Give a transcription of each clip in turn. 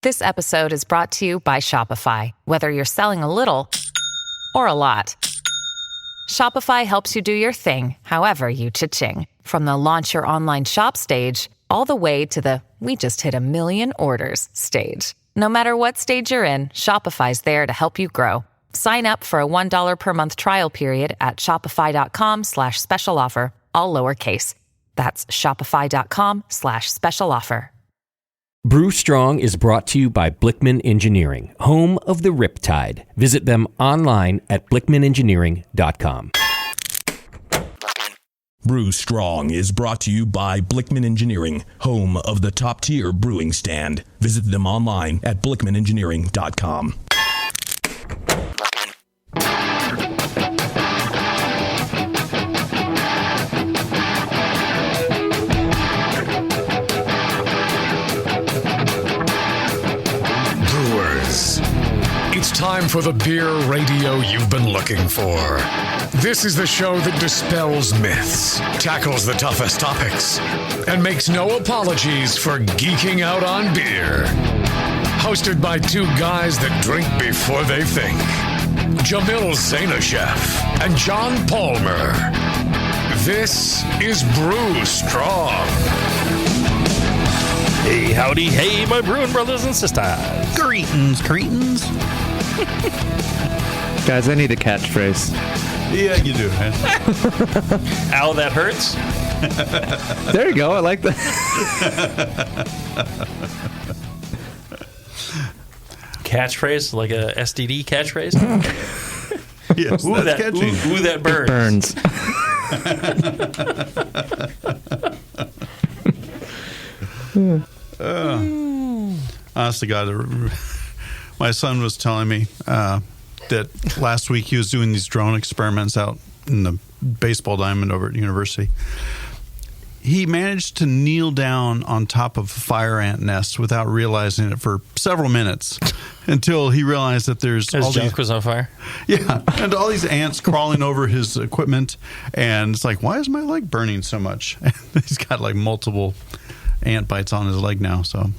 This episode is brought to you by Shopify. Whether you're selling a little or a lot, Shopify helps you do your thing, however you cha-ching. From the launch your online shop stage, all the way to the we just hit 1 million orders stage. No matter what stage you're in, Shopify's there to help you grow. Sign up for a $1 per month trial period at shopify.com/special offer, all lowercase. That's shopify.com/special offer. Brew Strong is brought to you by Blickman Engineering, home of the Riptide. Visit them online at blickmanengineering.com. Brew Strong is brought to you by Blickman Engineering, home of the top-tier brewing stand. Visit them online at blickmanengineering.com. It's time for the beer radio you've been looking for. This is the show that dispels myths, tackles the toughest topics, and makes no apologies for geeking out on beer. Hosted by two guys that drink before they think, Jamil Zainasheff and John Palmer. This is Brew Strong. Hey, howdy, hey, my brewing brothers and sisters. Greetings, cretins. Guys, I need a catchphrase. Yeah, you do, man. Ow, that hurts. There you go. I like that. Catchphrase, like a STD catchphrase? Yes, ooh, that's catchy. Ooh, that burns. It burns. Honest to God, my son was telling me that last week he was doing these drone experiments out in the baseball diamond over at university. He managed to kneel down on top of a fire ant nest without realizing it for several minutes until he realized that there's his junk was on fire. Yeah, and all these ants crawling over his equipment, and it's like, why is my leg burning so much? And he's got like multiple ant bites on his leg now, so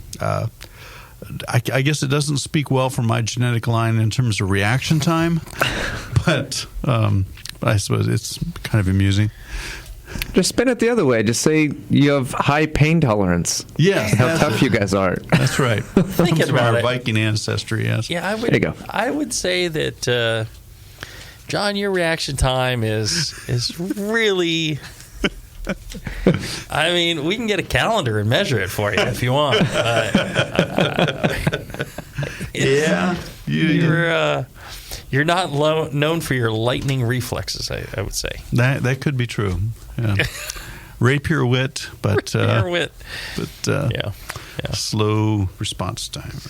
I guess it doesn't speak well for my genetic line in terms of reaction time, but I suppose it's kind of amusing. Just spin it the other way. Just say you have high pain tolerance. Yes, how tough you guys are. That's right. Thinking about our it. Viking ancestry, yes. Yeah, There you go. I would say that, John, your reaction time is really... I mean, we can get a calendar and measure it for you if you want. Yeah. You're not known for your lightning reflexes, I would say. That could be true. Yeah. Rapier wit, but yeah. slow response time.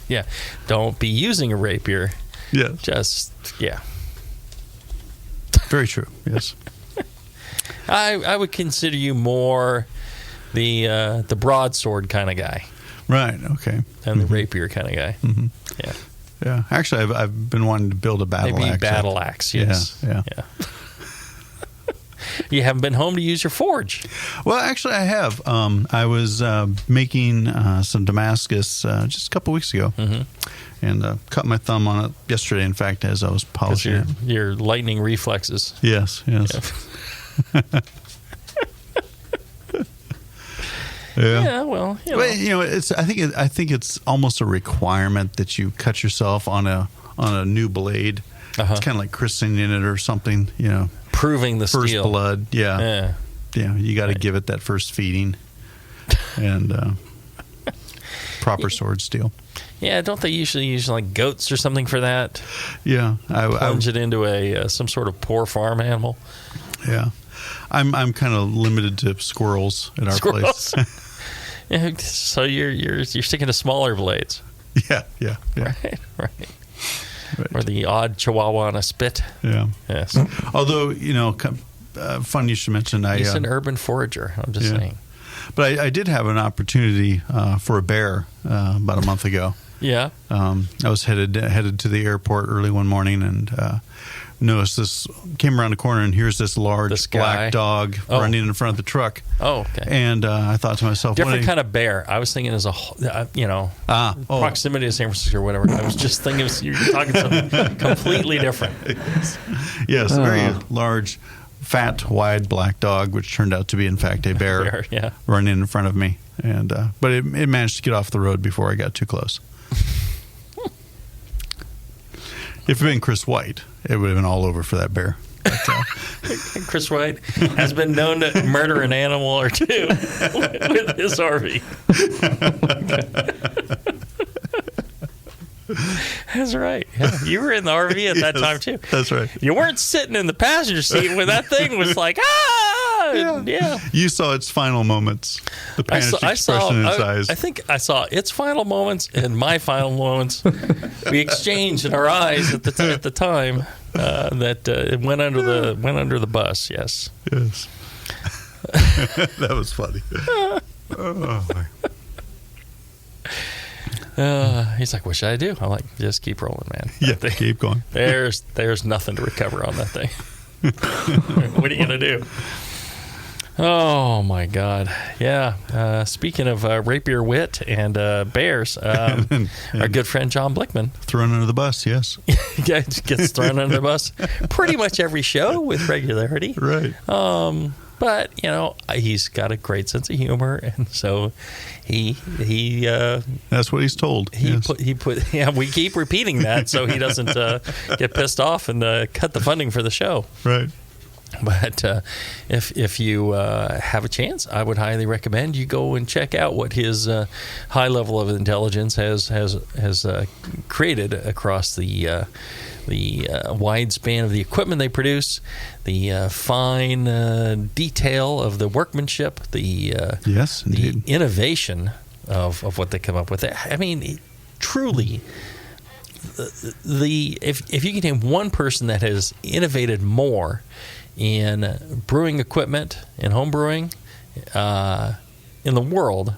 Yeah. Don't be using a rapier. Yes. Just, yeah. Very true, yes. I would consider you more the broadsword kind of guy. Right, okay. And the rapier kind of guy. Mm-hmm. Yeah. Yeah. Actually, I've been wanting to build a battle axe. Maybe battle axe, yes. Yeah. You haven't been home to use your forge. Well, actually, I have. I was making some Damascus just a couple weeks ago, and cut my thumb on it yesterday, in fact, as I was polishing it. Your lightning reflexes. Yes. Yeah. Yeah, well, I think it's almost a requirement that you cut yourself on a new blade. It's kind of like christening it or something, proving the first steel. blood. Yeah. You got to give it that first feeding and proper sword steel. Yeah, don't they usually use like goats or something for that? Yeah, plunge it into a some sort of poor farm animal. Yeah, I'm kind of limited to squirrels at our place. Yeah, so you're sticking to smaller blades. Yeah. Right. Or the odd chihuahua on a spit. Yeah. Yes. Although fun you should mention. He's an urban forager. I'm just saying. But I did have an opportunity for a bear about a month ago. Yeah. I was headed to the airport early one morning, and noticed this, came around the corner, and here's this large This guy. black dog running in front of the truck. Oh, okay. And I thought to myself, Different kind of bear. I was thinking as a, proximity to San Francisco or whatever. I was just thinking you're talking something completely different. Yes, a very large, fat, wide black dog, which turned out to be, in fact, a bear, running in front of me. And but it managed to get off the road before I got too close. If it had been Chris White, it would have been all over for that bear. But, Chris White has been known to murder an animal or two with his RV. That's right. Yeah, you were in the RV at that time, too. That's right. You weren't sitting in the passenger seat when that thing was like, Yeah. You saw its final moments. The panicked expression in its eyes. I think I saw its final moments and my final moments. We exchanged in our eyes at the time that it went under the bus. Yes. Yes. That was funny. He's like, what should I do? I'm like, just keep rolling, man. Yeah, keep going. There's nothing to recover on that thing. What are you going to do? Oh, my God. Yeah. Speaking of rapier wit and bears, our good friend John Blickman. Thrown under the bus, yes. Gets thrown under the bus pretty much every show with regularity. Right. But, he's got a great sense of humor, and so he that's what he's told. We keep repeating that so he doesn't get pissed off and cut the funding for the show. Right. But if you have a chance, I would highly recommend you go and check out what his high level of intelligence has created across the wide span of the equipment they produce, the fine detail of the workmanship, the innovation of what they come up with. I mean, truly, if you can name one person that has innovated more in brewing equipment and home brewing in the world,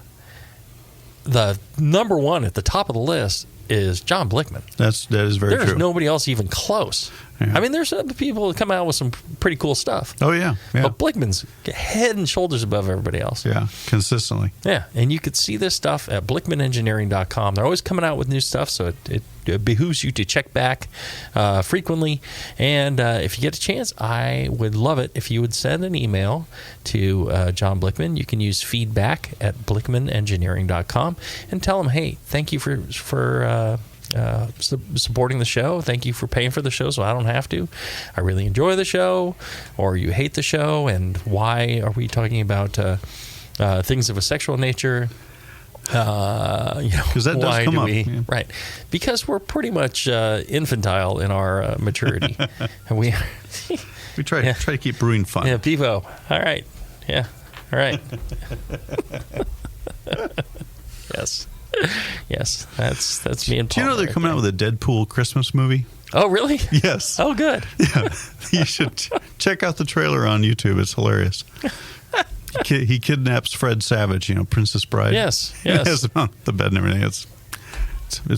the number one at the top of the list is John Blickman. That is very true. There's nobody else even close. Yeah. I mean, there's other people that come out with some pretty cool stuff. Oh, yeah. But Blickman's head and shoulders above everybody else. Yeah, consistently. Yeah, and you could see this stuff at BlickmanEngineering.com. They're always coming out with new stuff, so it behooves you to check back frequently. And if you get a chance, I would love it if you would send an email to John Blickman. You can use feedback at BlickmanEngineering.com and tell him, hey, thank you for supporting the show. Thank you for paying for the show so I don't have to. I really enjoy the show, or you hate the show, and why are we talking about things of a sexual nature? Because that does come up. Yeah. Right. Because we're pretty much infantile in our maturity. And we try to keep brewing fun. Yeah, Pivo. All right. Yeah. All right. Yes. Yes, that's me and Paul. Do you know they're coming out with a Deadpool Christmas movie? Oh, really? Yes. Oh, good. Yeah, you should check out the trailer on YouTube. It's hilarious. He kidnaps Fred Savage, Princess Bride. Yes. Has him on the bed and everything. It's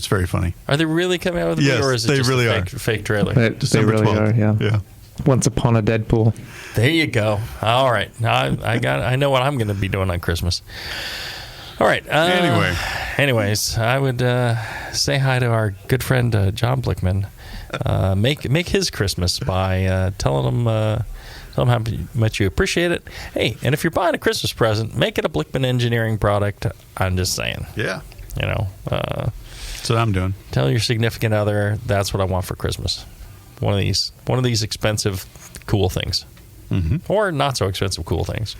very funny. Are they really coming out with a movie, or is it just a fake trailer? They really 12th. Are. Yeah. Once Upon a Deadpool. There you go. All right. Now I know what I'm going to be doing on Christmas. All right. Anyways, I would say hi to our good friend John Blickman. Make his Christmas by telling him how much you appreciate it. Hey, and if you're buying a Christmas present, make it a Blickman Engineering product. I'm just saying. Yeah. That's what I'm doing. Tell your significant other that's what I want for Christmas. One of these expensive, cool things, or not so expensive, cool things.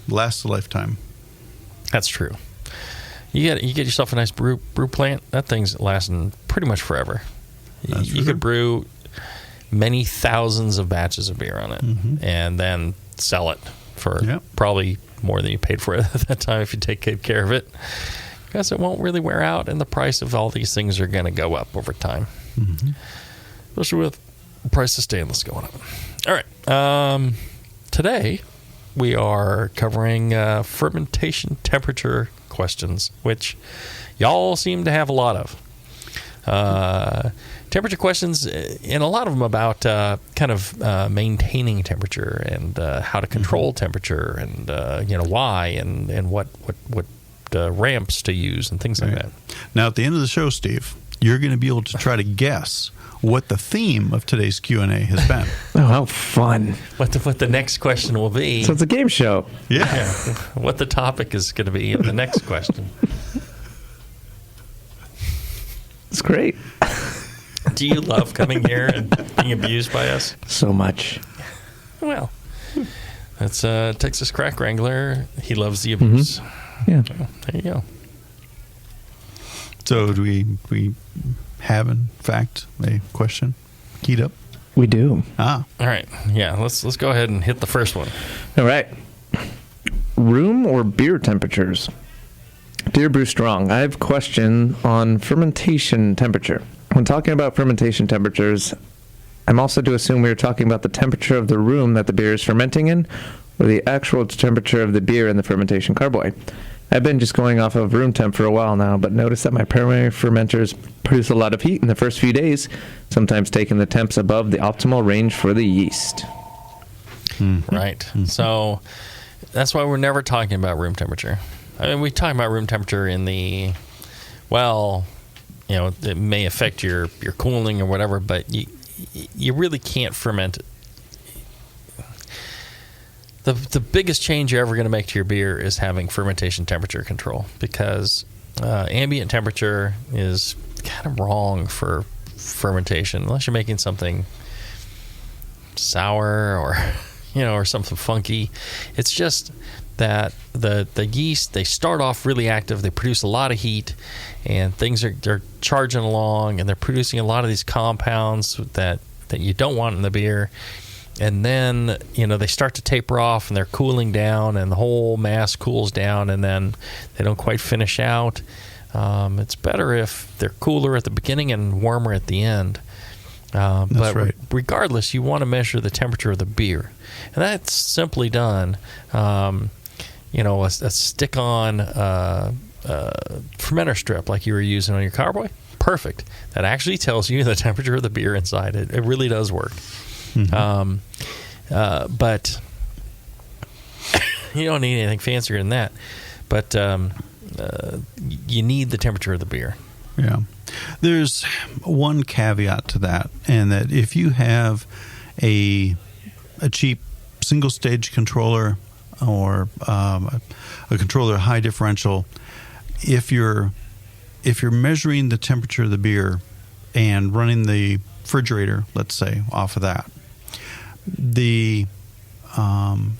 Lasts a lifetime. That's true. You get yourself a nice brew plant. That thing's lasting pretty much forever. You could brew many thousands of batches of beer on it, and then sell it for probably more than you paid for it at that time if you take good care of it, because it won't really wear out, and the price of all these things are going to go up over time, especially with the price of stainless going up. All right, today we are covering fermentation temperature questions, which y'all seem to have a lot of. Temperature questions, and a lot of them about kind of maintaining temperature and how to control temperature, and why and what ramps to use and things like that. Now, at the end of the show, Steve, you're going to be able to try to guess what the theme of today's Q&A has been. Oh, how fun. What the next question will be. So it's a game show. Yeah. What the topic is going to be of the next question. It's great. Do you love coming here and being abused by us? So much. Well, that's Texas Crack Wrangler. He loves the abuse. Yeah. So, there you go. So do we have, in fact, a question keyed up? We do. All right. Yeah, let's go ahead and hit the first one. All right. Room or beer temperatures? Dear Brew Strong, I have a question on fermentation temperature. When talking about fermentation temperatures, I'm also to assume we are talking about the temperature of the room that the beer is fermenting in, or the actual temperature of the beer in the fermentation carboy. I've been just going off of room temp for a while now, but noticed that my primary fermenters produce a lot of heat in the first few days, sometimes taking the temps above the optimal range for the yeast. Right. So that's why we're never talking about room temperature. I mean, we talk about room temperature in the, it may affect your cooling or whatever, but you really can't ferment. The biggest change you're ever going to make to your beer is having fermentation temperature control, because ambient temperature is kind of wrong for fermentation unless you're making something sour or something funky. It's just that the yeast, they start off really active, they produce a lot of heat, and they're charging along, and they're producing a lot of these compounds that you don't want in the beer. And then, they start to taper off, and they're cooling down, and the whole mass cools down, and then they don't quite finish out. It's better if they're cooler at the beginning and warmer at the end. But right. Regardless, you want to measure the temperature of the beer. And that's simply done. A stick-on fermenter strip like you were using on your carboy, perfect. That actually tells you the temperature of the beer inside. It really does work. Mm-hmm. But you don't need anything fancier than that. But you need the temperature of the beer. Yeah. There's one caveat to that, and that if you have a cheap single-stage controller or a controller high differential, if you're measuring the temperature of the beer and running the refrigerator, let's say, off of that, the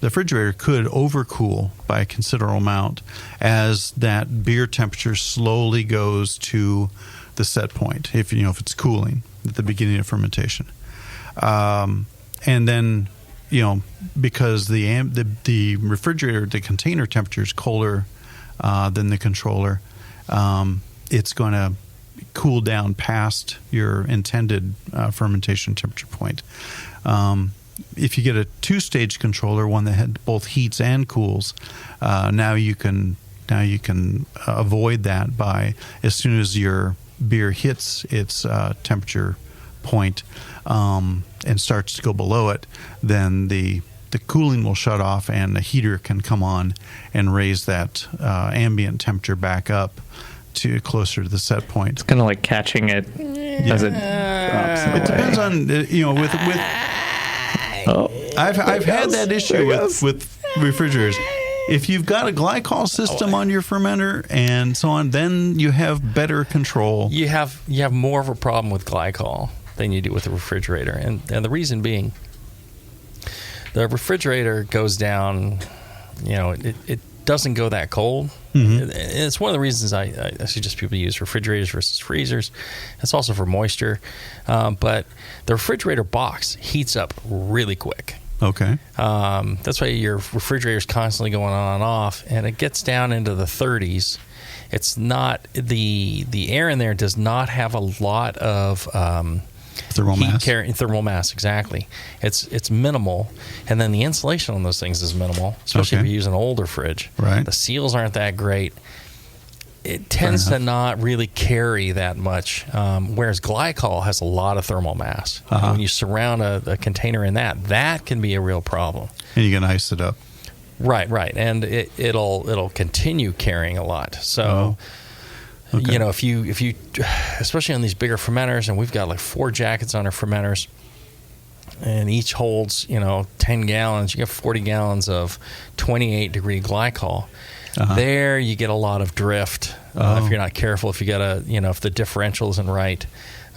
refrigerator could overcool by a considerable amount as that beer temperature slowly goes to the set point, if it's cooling at the beginning of fermentation. And then, because the refrigerator, the container temperature is colder than the controller, it's going to cool down past your intended fermentation temperature point. If you get a two-stage controller, one that had both heats and cools, now you can avoid that by, as soon as your beer hits its temperature point and starts to go below it, then the cooling will shut off and the heater can come on and raise that ambient temperature back up to closer to the set point. It's kind of like catching it as it drops. It depends on with. I've had that issue with refrigerators. If you've got a glycol system on your fermenter and so on, then you have better control. You have more of a problem with glycol than you do with the refrigerator, and the reason being, the refrigerator goes down. It doesn't go that cold. Mm-hmm. It's one of the reasons I suggest people use refrigerators versus freezers. It's also for moisture, but the refrigerator box heats up really quick. Okay. That's why your refrigerator is constantly going on and off, and it gets down into the 30s. It's not the air in there does not have a lot of thermal mass. Thermal mass, exactly. It's minimal, and then the insulation on those things is minimal, especially if you're using an older fridge. Right. The seals aren't that great. it tends to not really carry that much, whereas glycol has a lot of thermal mass. And when you surround a container in that can be a real problem. And you can ice it up. Right, and it'll continue carrying a lot. So, Okay. if you, especially on these bigger fermenters, and we've got like 4 jackets on our fermenters, and each holds 10 gallons. You get 40 gallons of 28-degree glycol. There you get a lot of drift if you're not careful. If you got if the differential isn't right,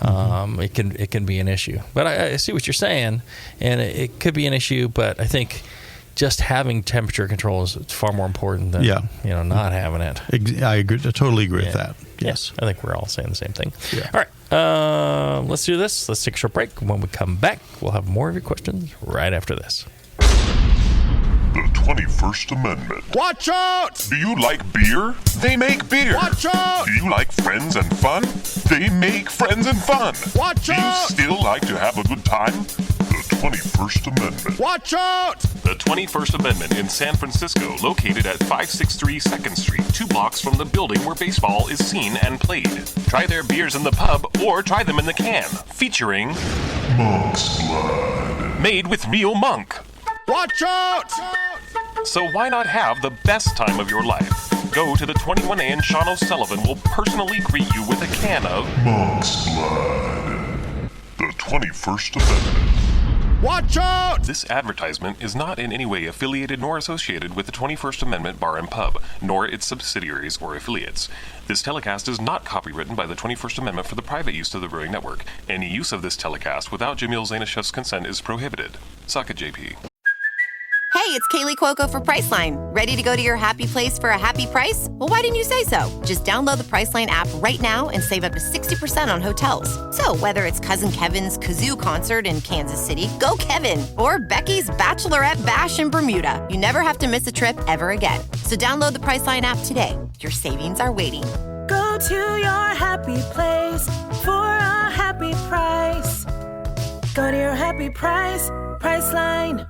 it can be an issue. But I see what you're saying, and it could be an issue. But I think just having temperature control is far more important than not having it. I agree. I totally agree with that. Yes, I think we're all saying the same thing. Yeah. All right, let's do this. Let's take a short break. When we come back, we'll have more of your questions right after this. The 21st Amendment. Watch out! Do you like beer? They make beer. Watch out! Do you like friends and fun? They make friends and fun. Watch out! Do you still like to have a good time? The 21st Amendment. Watch out! The 21st Amendment in San Francisco, located at 563 2nd Street, 2 blocks from the building where baseball is seen and played. Try their beers in the pub or try them in the can, featuring Monk's Blood. Made with real monk. Watch out! So why not have the best time of your life? Go to the 21A and Sean O'Sullivan will personally greet you with a can of Monk's Blood. The 21st Amendment. Watch out! This advertisement is not in any way affiliated nor associated with the 21st Amendment Bar and Pub, nor its subsidiaries or affiliates. This telecast is not copywritten by the 21st Amendment for the private use of the Brewing Network. Any use of this telecast without Jamil Zainashev's consent is prohibited. Suck it, JP. Hey, it's Kaylee Cuoco for Priceline. Ready to go to your happy place for a happy price? Well, why didn't you say so? Just download the Priceline app right now and save up to 60% on hotels. So whether it's Cousin Kevin's Kazoo Concert in Kansas City, go Kevin, or Becky's Bachelorette Bash in Bermuda, you never have to miss a trip ever again. So download the Priceline app today. Your savings are waiting. Go to your happy place for a happy price. Go to your happy price, Priceline.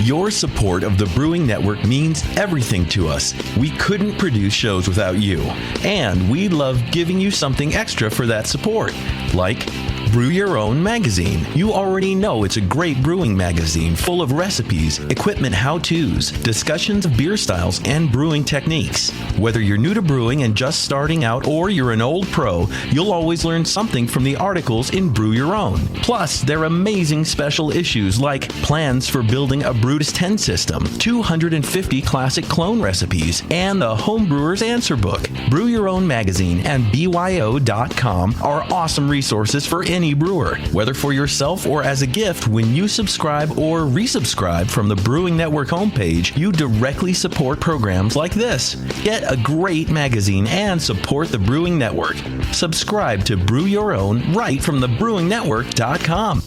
Your support of the Brewing Network means everything to us. We couldn't produce shows without you. And we love giving you something extra for that support, like Brew Your Own magazine. You already know it's a great brewing magazine full of recipes, equipment how-tos, discussions of beer styles, and brewing techniques. Whether you're new to brewing and just starting out or you're an old pro, you'll always learn something from the articles in Brew Your Own. Plus, there are amazing special issues like plans for building a Brutus 10 system, 250 classic clone recipes, and the Homebrewer's Answer Book. Brew Your Own magazine and BYO.com are awesome resources for any brewer, whether for yourself or as a gift. When you subscribe or resubscribe from the Brewing Network homepage, you directly support programs like this. Get a great magazine and support the Brewing Network. Subscribe to Brew Your Own right from thebrewingnetwork.com.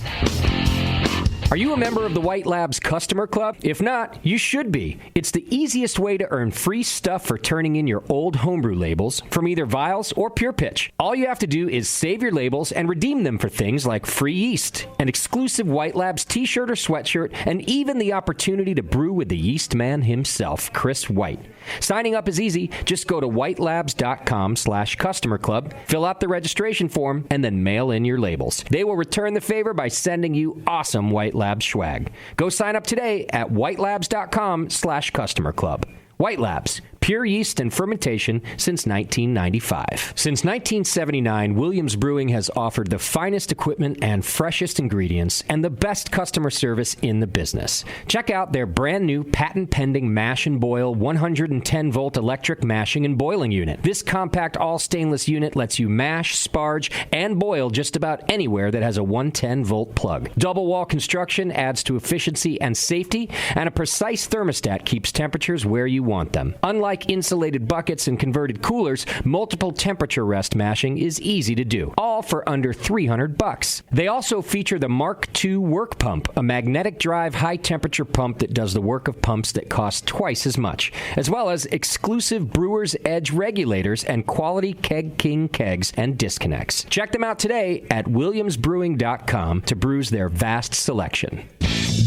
Are you a member of the White Labs Customer Club? If not, you should be. It's the easiest way to earn free stuff for turning in your old homebrew labels from either Vials or Pure Pitch. All you have to do is save your labels and redeem them for things like free yeast, an exclusive White Labs t-shirt or sweatshirt, and even the opportunity to brew with the yeast man himself, Chris White. Signing up is easy. Just go to whitelabs.com/customer club, fill out the registration form, and then mail in your labels. They will return the favor by sending you awesome White Labs swag. Go sign up today at whitelabs.com/customer club. White Labs, pure yeast and fermentation since 1995. Since 1979, Williams Brewing has offered the finest equipment and freshest ingredients and the best customer service in the business. Check out their brand new patent-pending mash and boil 110-volt electric mashing and boiling unit. This compact all-stainless unit lets you mash, sparge, and boil just about anywhere that has a 110-volt plug. Double-wall construction adds to efficiency and safety, and a precise thermostat keeps temperatures where you want them. Unlike insulated buckets and converted coolers, multiple temperature rest mashing is easy to do, all for under $300. They also feature the Mark II work pump, a magnetic drive high-temperature pump that does the work of pumps that cost twice as much, as well as exclusive Brewer's Edge regulators and quality Keg King kegs and disconnects. Check them out today at williamsbrewing.com to brews their vast selection.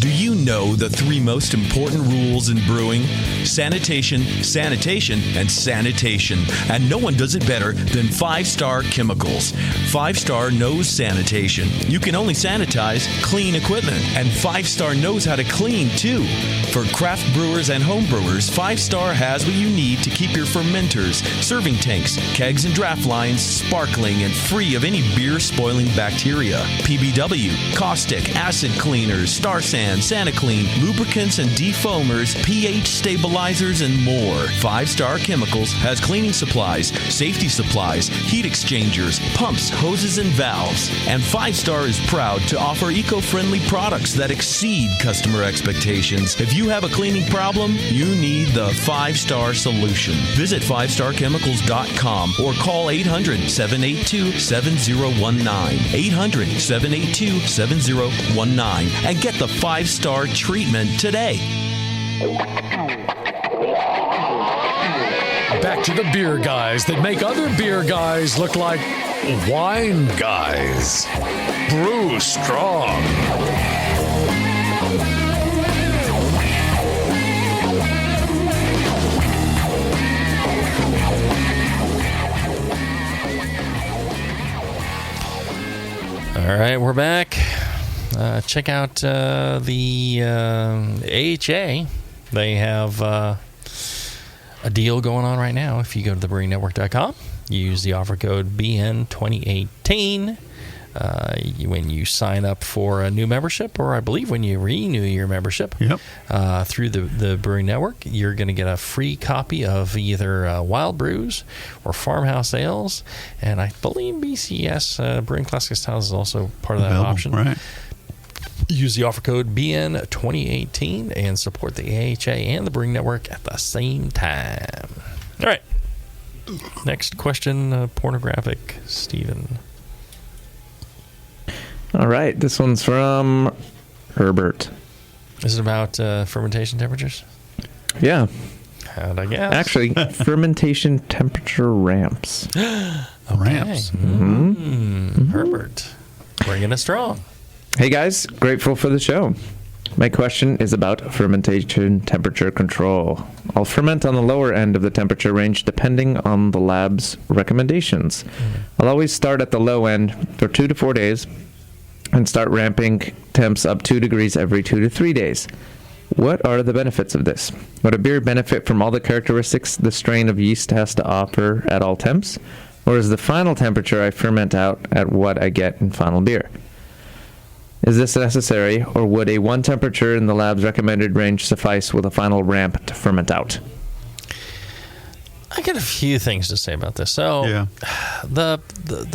Do you know the 3 most important rules in brewing? Sanitation, sanitation, and sanitation. And no one does it better than 5-Star Chemicals. 5-Star knows sanitation. You can only sanitize clean equipment. And 5-Star knows how to clean, too. For craft brewers and home brewers, 5-Star has what you need to keep your fermenters, serving tanks, kegs, and draft lines sparkling and free of any beer-spoiling bacteria. PBW, caustic, acid cleaners, Star San, SaniClean, lubricants and defoamers, pH stabilizers, and more. 5-Star Chemicals has cleaning supplies, safety supplies, heat exchangers, pumps, hoses, and valves. And 5-Star is proud to offer eco-friendly products that exceed customer expectations. If you have a cleaning problem, you need the 5-Star solution. Visit 5starchemicals.com or call 800-782-7019. 800-782-7019 and get the 5-Star treatment today. Back to the beer guys that make other beer guys look like wine guys. Brew strong. All right, we're back. Check out the AHA. They have a deal going on right now. If you go to thebrewingnetwork.com, you use the offer code BN2018 when you sign up for a new membership, or I believe when you renew your membership through the Brewing Network, you're going to get a free copy of either Wild Brews or Farmhouse Ales, and I believe BCS, Brewing Classic Styles, is also part of that option. Right. Use the offer code BN2018 and support the AHA and the Brewing Network at the same time. All right. Next question, pornographic Stephen. All right, this one's from Herbert. Is it about fermentation temperatures? Yeah. How'd I guess? Actually, fermentation temperature ramps. Ramps. Mm-hmm. Herbert, bringing it strong. Hey guys, grateful for the show. My question is about fermentation temperature control. I'll ferment on the lower end of the temperature range depending on the lab's recommendations. I'll always start at the low end for 2 to 4 days and start ramping temps up 2 degrees every 2 to 3 days. What are the benefits of this? Would a beer benefit from all the characteristics the strain of yeast has to offer at all temps? Or is the final temperature I ferment out at what I get in final beer? Is this necessary, or would a 1 temperature in the lab's recommended range suffice with a final ramp to ferment out? I got a few things to say about this. So, the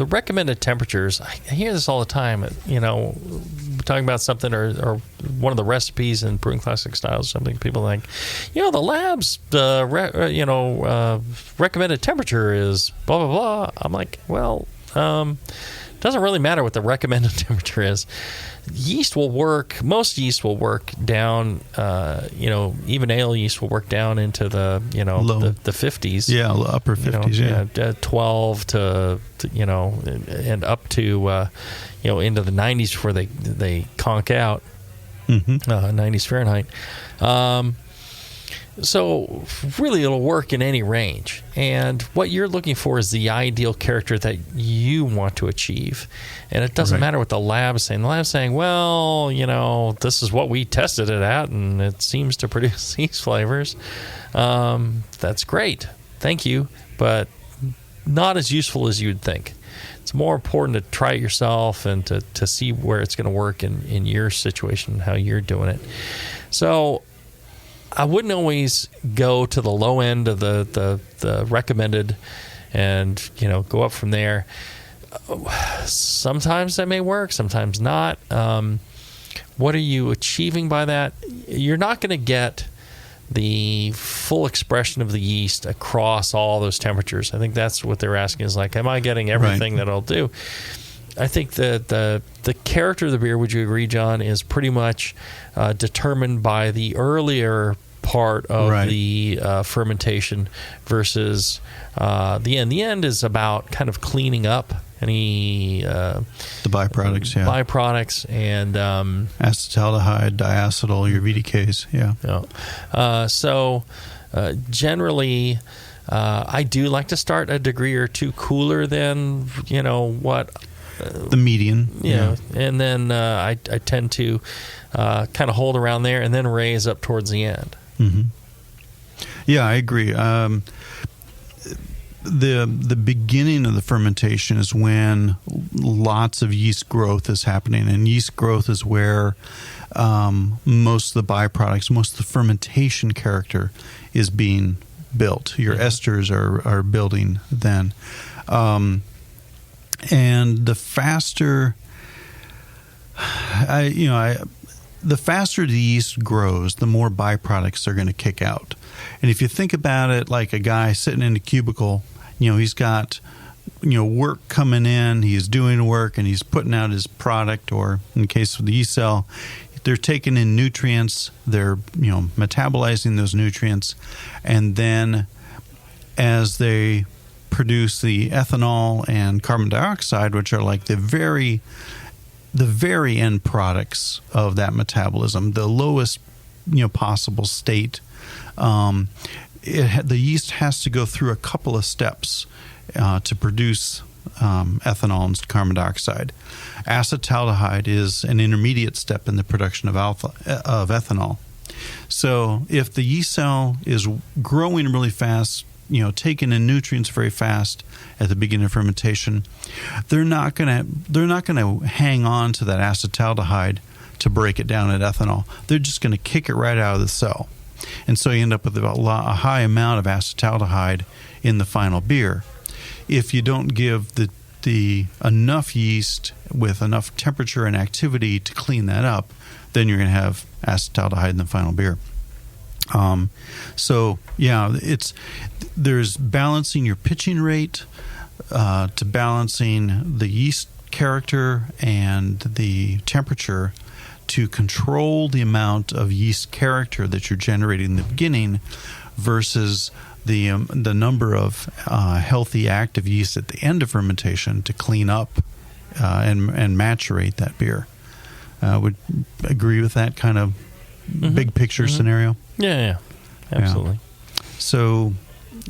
recommended temperatures, I hear this all the time. You know, talking about something or one of the recipes in Brewing Classic Styles, something people think, you know, the lab's recommended temperature is blah blah blah. I'm like, well, doesn't really matter what the recommended temperature is. Yeast will work. Most yeast will work down. Even ale yeast will work down into the the 50s. Yeah, upper 50s. 12 to and up to into the 90s before they conk out. 90s Fahrenheit. So really it'll work in any range. And what you're looking for is the ideal character that you want to achieve. And it doesn't matter what the lab is saying. The lab's saying, well, this is what we tested it at, and it seems to produce these flavors. That's great. Thank you. But not as useful as you'd think. It's more important to try it yourself and to see where it's going to work in your situation, how you're doing it. So I wouldn't always go to the low end of the recommended and go up from there. Sometimes that may work, sometimes not. What are you achieving by that? You're not going to get the full expression of the yeast across all those temperatures. I think that's what they're asking, is like, am I getting everything that I'll do? I think that the character of the beer, would you agree, John, is pretty much determined by the earlier part of the fermentation versus the end. The end is about kind of cleaning up the byproducts, byproducts, and acetaldehyde, diacetyl, your VDKs, So generally, I do like to start a degree or two cooler than what the median, and then I tend to kind of hold around there and then raise up towards the end. Mm-hmm. Yeah, I agree. The beginning of the fermentation is when lots of yeast growth is happening, and yeast growth is where most of the byproducts, most of the fermentation character is being built. Your esters are building then. And the faster the faster the yeast grows, the more byproducts they're going to kick out. And if you think about it like a guy sitting in a cubicle, he's got work coming in, he's doing work, and he's putting out his product, or in the case of the yeast cell, they're taking in nutrients, they're metabolizing those nutrients, and then as they produce the ethanol and carbon dioxide, which are like the very end products of that metabolism, the lowest possible state, the yeast has to go through a couple of steps to produce ethanol and carbon dioxide. Acetaldehyde is an intermediate step in the production of ethanol. So if the yeast cell is growing really fast, taking in nutrients very fast at the beginning of fermentation, they're not going to hang on to that acetaldehyde to break it down at ethanol. They're just going to kick it right out of the cell. And so you end up with a high amount of acetaldehyde in the final beer. If you don't give the enough yeast with enough temperature and activity to clean that up, then you're going to have acetaldehyde in the final beer. There's balancing your pitching rate to balancing the yeast character and the temperature to control the amount of yeast character that you're generating in the beginning versus the number of healthy active yeast at the end of fermentation to clean up and maturate that beer. Would agree with that kind of big picture scenario? Yeah, absolutely. Yeah. So,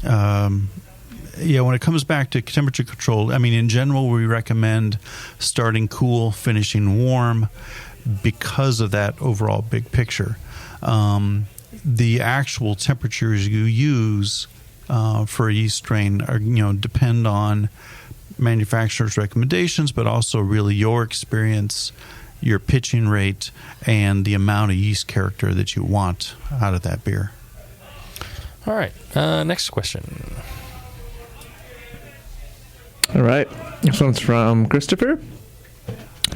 when it comes back to temperature control, in general, we recommend starting cool, finishing warm because of that overall big picture. The actual temperatures you use for a yeast strain are, depend on manufacturer's recommendations, but also really your experience, your pitching rate, and the amount of yeast character that you want out of that beer. All right. Next question. All right. This one's from Christopher.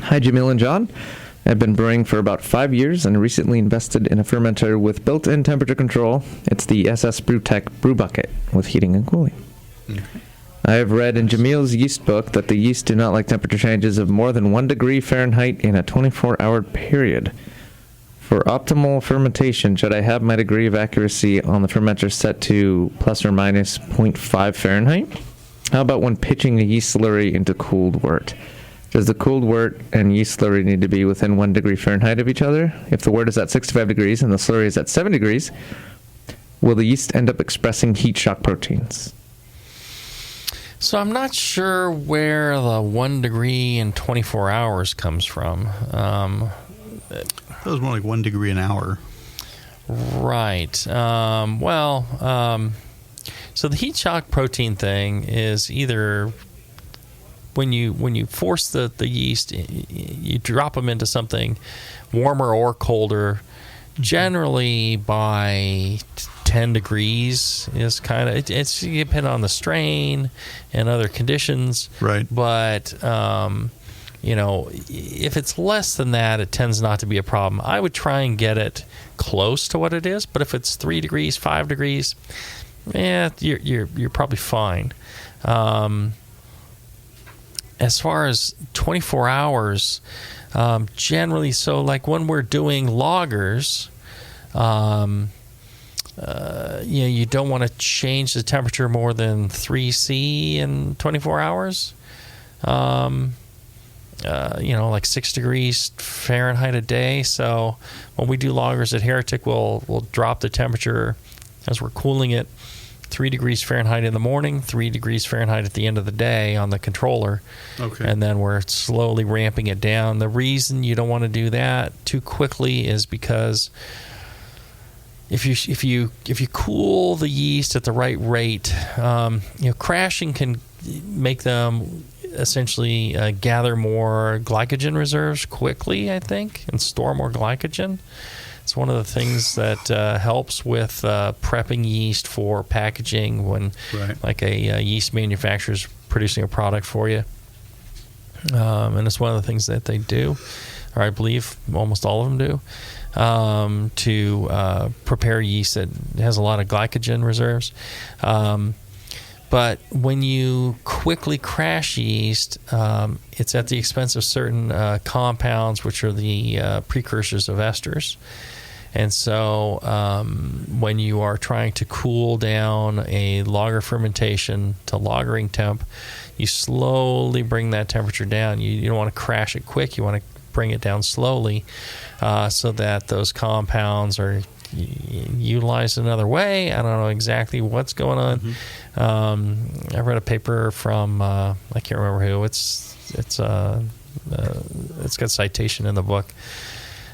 Hi, Jamil and John. I've been brewing for about 5 years and recently invested in a fermenter with built-in temperature control. It's the SS BrewTech Brew Bucket with heating and cooling. Mm-hmm. I have read in Jamil's yeast book that the yeast do not like temperature changes of more than 1 degree Fahrenheit in a 24-hour period. For optimal fermentation, should I have my degree of accuracy on the fermenter set to plus or minus 0.5 Fahrenheit? How about when pitching a yeast slurry into cooled wort? Does the cooled wort and yeast slurry need to be within 1 degree Fahrenheit of each other? If the wort is at 65 degrees and the slurry is at 7 degrees, will the yeast end up expressing heat shock proteins? So I'm not sure where the 1 degree in 24 hours comes from. That was more like 1 degree an hour. Right. So the heat shock protein thing is either when you force the yeast, you drop them into something warmer or colder, generally by 10 degrees is kind of, it's depending on the strain and other conditions. Right. But, if it's less than that, it tends not to be a problem. I would try and get it close to what it is, but if it's 3 degrees, 5 degrees, you're probably fine. As far as 24 hours, generally, so like when we're doing lagers, you don't want to change the temperature more than 3°C in 24 hours. like 6 degrees Fahrenheit a day. So when we do lagers at Heretic, we'll drop the temperature as we're cooling it 3 degrees Fahrenheit in the morning, 3 degrees Fahrenheit at the end of the day on the controller. Okay. And then we're slowly ramping it down. The reason you don't want to do that too quickly is because if you cool the yeast at the right rate, crashing can make them essentially gather more glycogen reserves quickly, I think, and store more glycogen. It's one of the things that helps with prepping yeast for packaging when, like a yeast manufacturer is producing a product for you. And it's one of the things that they do, or I believe almost all of them do, to prepare yeast that has a lot of glycogen reserves. But when you quickly crash yeast, it's at the expense of certain compounds, which are the precursors of esters. And so when you are trying to cool down a lager fermentation to lagering temp, you slowly bring that temperature down. You don't want to crash it quick. You want to bring it down slowly so that those compounds are utilized another way. I don't know exactly what's going on. I read a paper from I can't remember who. It's got citation in the book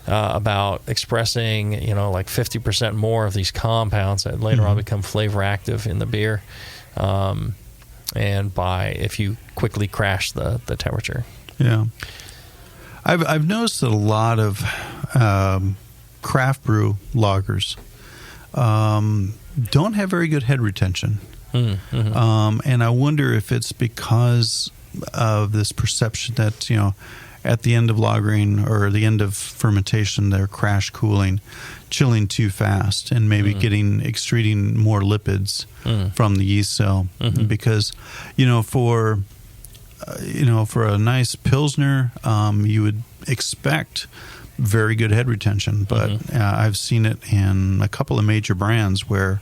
about expressing like 50% more of these compounds that later on become flavor active in the beer, and if you quickly crash the temperature. Yeah, I've noticed that a lot of craft brew lagers don't have very good head retention. And I wonder if it's because of this perception that, at the end of lagering or the end of fermentation, they're crash cooling, chilling too fast, and maybe extruding more lipids from the yeast cell. Because, for a nice Pilsner, you would expect very good head retention, but I've seen it in a couple of major brands where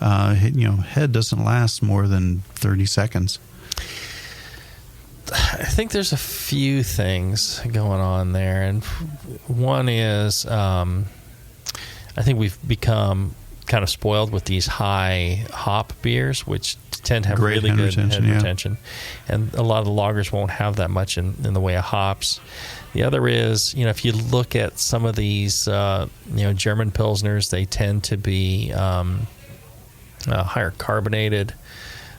head doesn't last more than 30 seconds. I think there's a few things going on there, and one is I think we've become kind of spoiled with these high hop beers, which tend to have really good head retention, and a lot of the lagers won't have that much in the way of hops. The other is, if you look at some of these, German Pilsners, they tend to be higher carbonated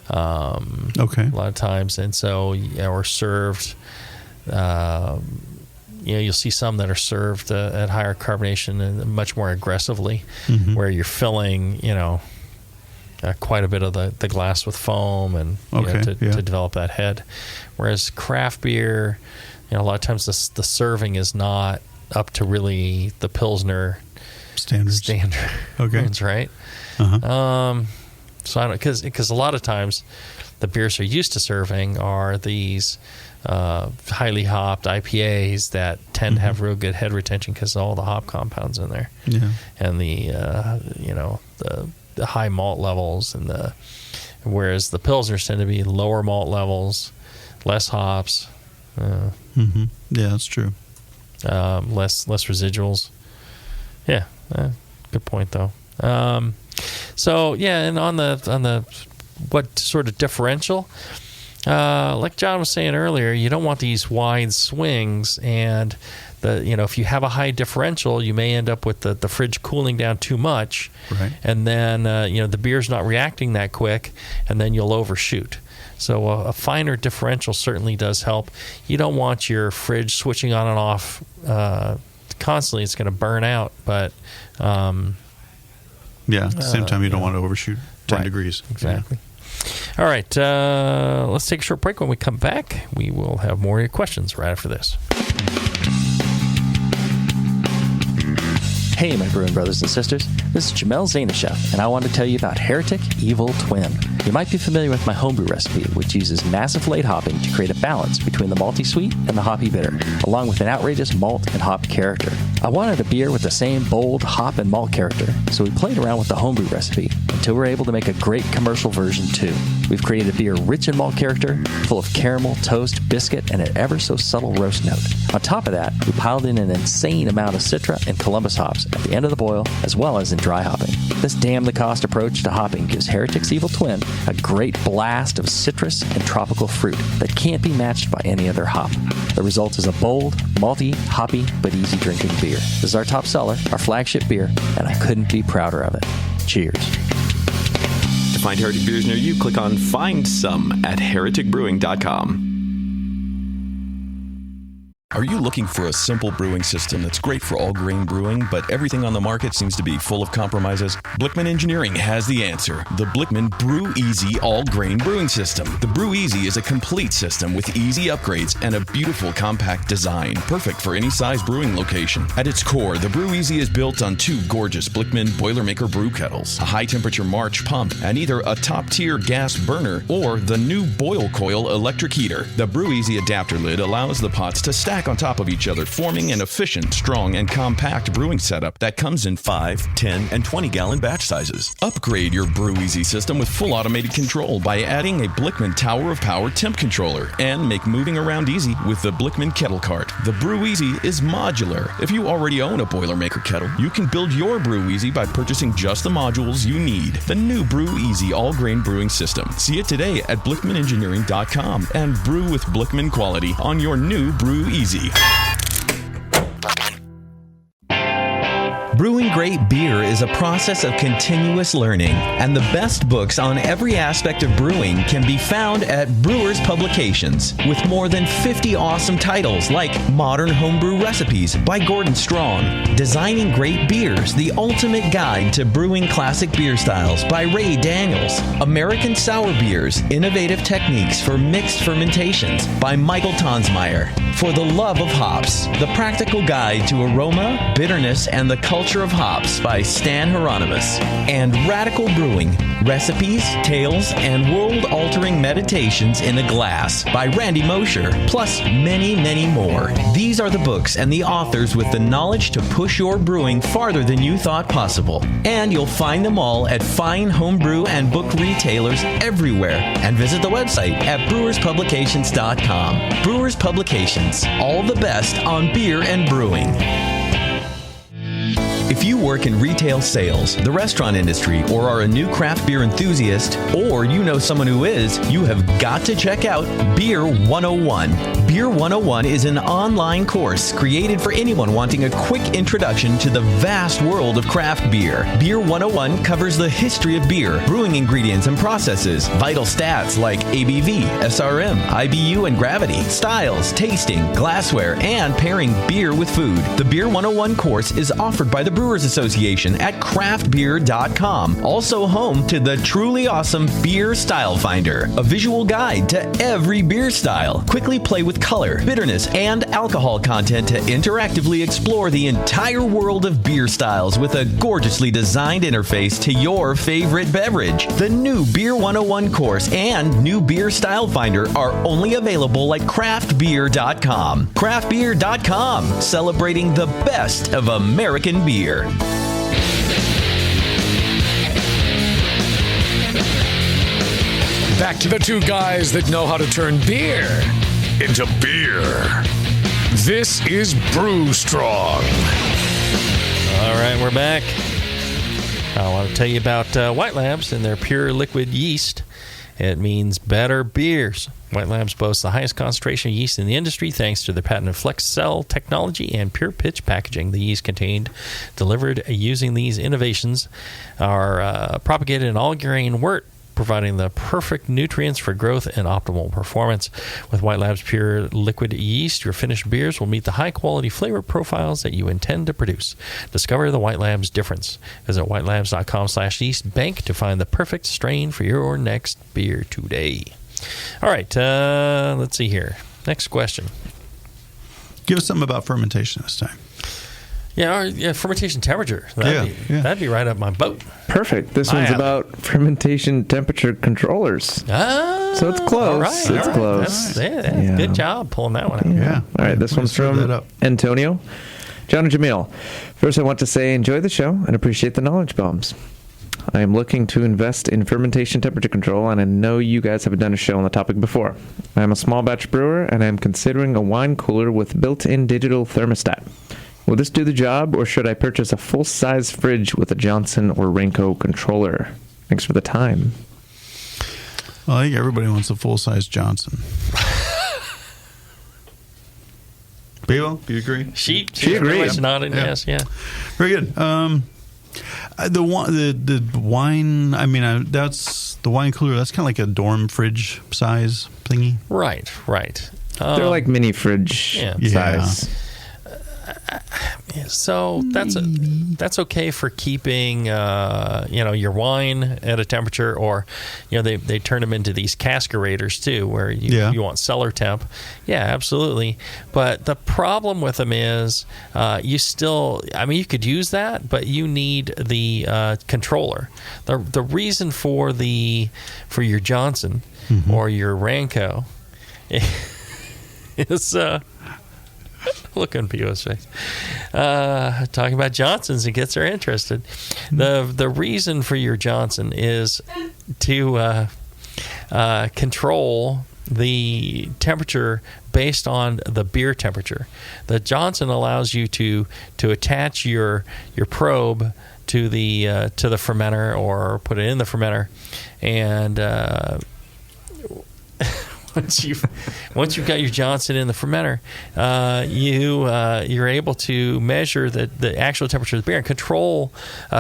a lot of times. And so, or served, you'll see some that are served at higher carbonation and much more aggressively, where you're filling, quite a bit of the glass with foam and to develop that head. Whereas craft beer, a lot of times the serving is not up to really the Pilsner standards, right? So I don't, because a lot of times the beers they're used to serving are these highly hopped IPAs that tend to have real good head retention because of all the hop compounds in there, and the high malt levels, and whereas the Pilsners tend to be lower malt levels, less hops. Yeah, that's true. Less residuals. Yeah, good point though. And on the what sort of differential, like John was saying earlier, you don't want these wide swings, and if you have a high differential, you may end up with the fridge cooling down too much, and then the beer's not reacting that quick, and then you'll overshoot. So a finer differential certainly does help. You don't want your fridge switching on and off constantly. It's going to burn out. But at the same time, you don't want to overshoot 10 degrees. Exactly. All right. Let's take a short break. When we come back, we will have more of your questions right after this. Hey, my brewing brothers and sisters. This is Jamel Zanishev, and I want to tell you about Heretic Evil Twin. You might be familiar with my homebrew recipe, which uses massive late hopping to create a balance between the malty sweet and the hoppy bitter, along with an outrageous malt and hop character. I wanted a beer with the same bold hop and malt character, so we played around with the homebrew recipe until we were able to make a great commercial version too. We've created a beer rich in malt character, full of caramel, toast, biscuit, and an ever so subtle roast note. On top of that, we piled in an insane amount of Citra and Columbus hops at the end of the boil, as well as in dry hopping. This damn-the-cost approach to hopping gives Heretic's Evil Twin a great blast of citrus and tropical fruit that can't be matched by any other hop. The result is a bold, malty, hoppy, but easy drinking beer. This is our top seller, our flagship beer, and I couldn't be prouder of it. Cheers. To find Heretic beers near you, click on Find Some at hereticbrewing.com. Are you looking for a simple brewing system that's great for all grain brewing, but everything on the market seems to be full of compromises? Blickman Engineering has the answer. The Blickman Brew Easy All Grain Brewing System. The Brew Easy is a complete system with easy upgrades and a beautiful compact design, perfect for any size brewing location. At its core, the Brew Easy is built on two gorgeous Blickman Boilermaker brew kettles, a high-temperature March pump, and either a top-tier gas burner or the new Boil Coil electric heater. The Brew Easy adapter lid allows the pots to stack on top of each other, forming an efficient, strong, and compact brewing setup that comes in 5, 10, and 20-gallon batch sizes. Upgrade your Brew Easy system with full automated control by adding a Blickman Tower of Power temp controller, and make moving around easy with the Blickman Kettle Cart. The Brew Easy is modular. If you already own a Boilermaker kettle, you can build your Brew Easy by purchasing just the modules you need. The new Brew Easy all-grain brewing system. See it today at blickmanengineering.com and brew with Blickman quality on your new Brew Easy. Brewing great beer is a process of continuous learning, and the best books on every aspect of brewing can be found at Brewers Publications, with more than 50 awesome titles like Modern Homebrew Recipes by Gordon Strong, Designing Great Beers, the Ultimate Guide to Brewing Classic Beer Styles by Ray Daniels, American Sour Beers, Innovative Techniques for Mixed Fermentations by Michael Tonsmeyer, For the Love of Hops, The Practical Guide to Aroma, Bitterness, and the Culture of Hops by Stan Hieronymus, and Radical Brewing, Recipes, Tales, and World-Altering Meditations in a Glass by Randy Mosher, plus many, many more. These are the books and the authors with the knowledge to push your brewing farther than you thought possible. And you'll find them all at fine homebrew and book retailers everywhere. And visit the website at brewerspublications.com. Brewers Publications, all the best on beer and brewing. If you work in retail sales, the restaurant industry, or are a new craft beer enthusiast, or you know someone who is, you have got to check out Beer 101. Beer 101 is an online course created for anyone wanting a quick introduction to the vast world of craft beer. Beer 101 covers the history of beer, brewing ingredients and processes, vital stats like ABV, SRM, IBU, and gravity, styles, tasting, glassware, and pairing beer with food. The Beer 101 course is offered by the Brewers Association at craftbeer.com, also home to the truly awesome Beer Style Finder, a visual guide to every beer style. Quickly play with color, bitterness, and alcohol content to interactively explore the entire world of beer styles with a gorgeously designed interface to your favorite beverage. The new Beer 101 course and new Beer Style Finder are only available at craftbeer.com. Craftbeer.com, celebrating the best of American beer. Back to the two guys that know how to turn beer into beer. This is Brew Strong. All right, we're back. I want to tell you about White Labs and their pure liquid yeast. It means better beers. White Labs boasts the highest concentration of yeast in the industry thanks to their patented flex cell technology and pure pitch packaging. The yeast delivered using these innovations are propagated in all grain wort, providing the perfect nutrients for growth and optimal performance. With White Labs Pure Liquid Yeast, your finished beers will meet the high-quality flavor profiles that you intend to produce. Discover the White Labs difference. Visit whitelabs.com/yeastbank to find the perfect strain for your next beer today. All right, let's see here. Next question. Give us something about fermentation this time. Yeah, fermentation temperature. That'd be right up my boat. Perfect. This one's about fermentation temperature controllers. So it's close. All right, it's close. Good job pulling that one out. Yeah. All right, this one's from Antonio. John and Jamil. First, I want to say enjoy the show and appreciate the knowledge bombs. I am looking to invest in fermentation temperature control, and I know you guys have done a show on the topic before. I am a small batch brewer, and I am considering a wine cooler with built-in digital thermostat. Will this do the job, or should I purchase a full-size fridge with a Johnson or Renko controller? Thanks for the time. Well, I think everybody wants a full-size Johnson. Bevo, do you agree? She agreed. Nodding, yes, yeah. Very good. The wine. I mean, that's the wine cooler. That's kind of like a dorm fridge size thingy. Right. They're like mini fridge size. So that's okay for keeping your wine at a temperature, or they turn them into these cascarators too, where you want cellar temp. Yeah, absolutely. But the problem with them is you could use that, but you need the controller. The reason for your Johnson or your Renko is look on Pio's face. Talking about Johnsons, it gets her interested. The reason for your Johnson is to control the temperature based on the beer temperature. The Johnson allows you to attach your probe to the fermenter, or put it in the fermenter, and once you've got your Johnson in the fermenter, you're able to measure the actual temperature of the beer and control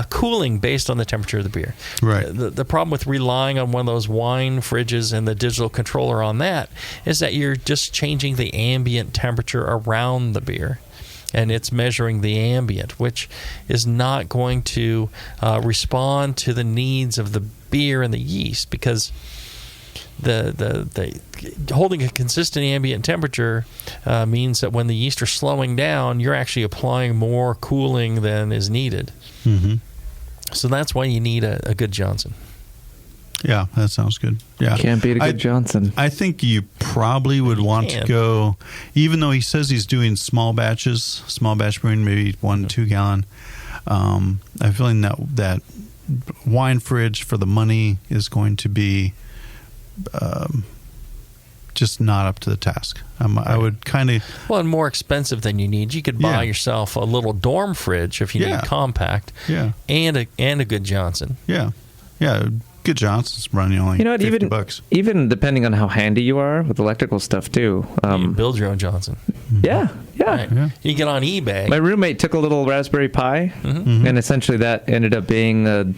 cooling based on the temperature of the beer. Right. The problem with relying on one of those wine fridges and the digital controller on that is that you're just changing the ambient temperature around the beer. And it's measuring the ambient, which is not going to respond to the needs of the beer and the yeast, because the holding a consistent ambient temperature means that when the yeast are slowing down, you're actually applying more cooling than is needed. Mm-hmm. So that's why you need a good Johnson. Yeah, that sounds good. Yeah, can't beat a good Johnson. I think you probably would want to go, even though he says he's doing small batch brewing, maybe 1 to 2 gallon. I'm feeling that wine fridge for the money is going to be just not up to the task. I would kind of and more expensive than you need. You could buy yourself a little dorm fridge if you need compact. Yeah, and a good Johnson. Yeah. Good Johnson's running only $50. Even depending on how handy you are with electrical stuff too. You build your own Johnson. Yeah. Right. You get on eBay. My roommate took a little Raspberry Pi, and essentially that ended up being a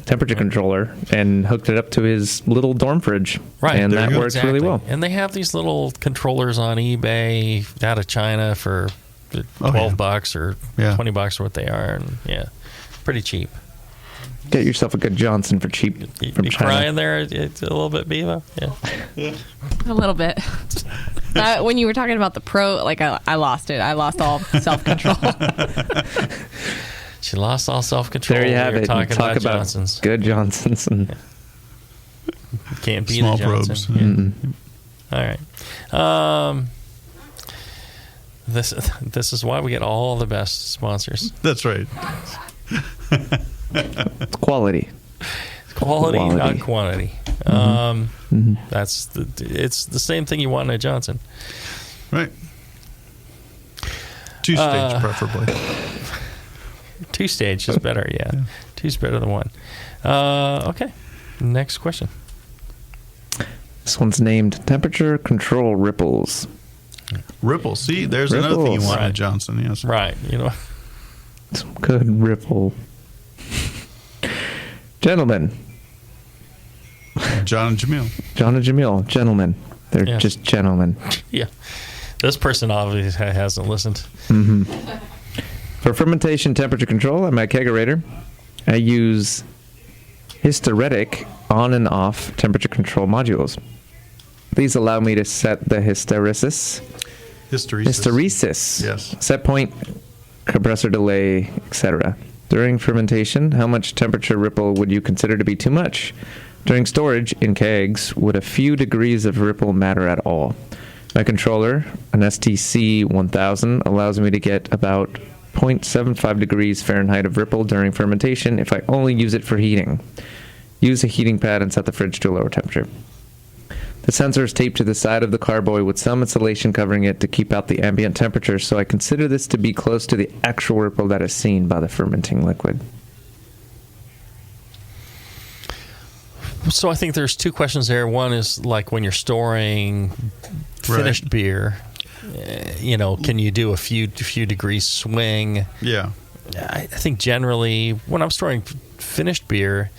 temperature controller, and hooked it up to his little dorm fridge. Right. And that works really well. And they have these little controllers on eBay out of China for $12 or $20 or what they are. And pretty cheap. Get yourself a good Johnson for cheap from you China. Crying there it's a little bit, Bevo? Yeah. A little bit. When you were talking about the Pro, I lost it. I lost all self-control. She lost all self-control. There you have it. Talk about Johnsons. Good Johnsons. And can't beat small a Johnson. probes. All right. This is why we get all the best sponsors. That's right. It's quality. Quality, not quantity. It's the same thing you want in a Johnson. Right. 2-stage preferably. 2-stage is better, yeah. 2's better than 1. Okay. Next question. This one's named Temperature Control Ripples. Ripples. See, there's another thing you want in a Johnson. Yes. Right. Some good ripple. Gentlemen. John and Jamil. Gentlemen. They're just gentlemen. Yeah. This person obviously hasn't listened. For fermentation temperature control at my kegerator, I use hysteretic on and off temperature control modules. These allow me to set the hysteresis Yes. set point compressor delay, etc. During fermentation, how much temperature ripple would you consider to be too much? During storage in kegs, would a few degrees of ripple matter at all? My controller, an STC 1000, allows me to get about 0.75 degrees Fahrenheit of ripple during fermentation if I only use it for heating. Use a heating pad and set the fridge to a lower temperature. The sensor is taped to the side of the carboy with some insulation covering it to keep out the ambient temperature, so I consider this to be close to the actual ripple that is seen by the fermenting liquid. So I think there's two questions there. One is like when you're storing finished beer, can you do a few degrees swing? Yeah. I think generally when I'm storing finished beer,